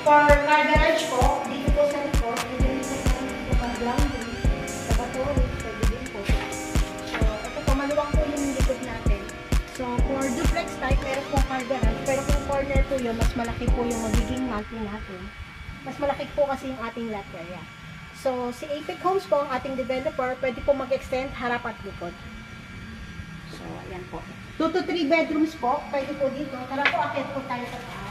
For car garage po, dito po sa likod, dito po sa laundry, lavatory, pwede din po. So, ito po, maluwang po yung likod natin. So, for duplex type, meron po car garage. Pero kung corner po yun, mas malaki po yung magiging monthly natin. Mas malaki po kasi yung ating lot area. So, si Apex Homes po, ang ating developer, pwede po mag-extend harap at likod. So, ayan po. 2 to 3 bedrooms po, pwede po dito. Tara po, akit po tayo sa taas.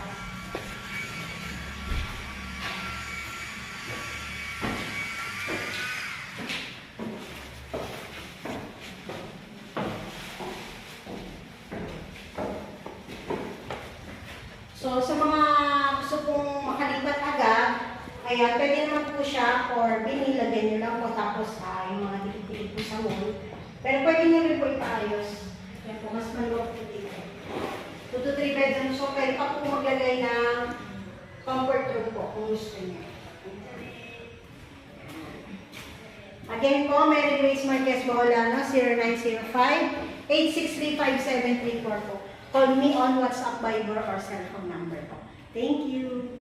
So, sa mga gusto pong makalipat agad, ayan, pwede naman po siya or binilagyan nyo lang po tapos yung mga dikit-dikit po sa wall. Pero pwede nyo rin po ipaayos. Ayan po, mas maluwag po dito. 2 to 3 bedrooms, so pwede pa po maglagay ng comfort room po kung gusto niya. Again po, Mary Grace Marquez Boholano, 0905-863-5734 po. Call me on WhatsApp, Viber, or cellphone number po. Thank you.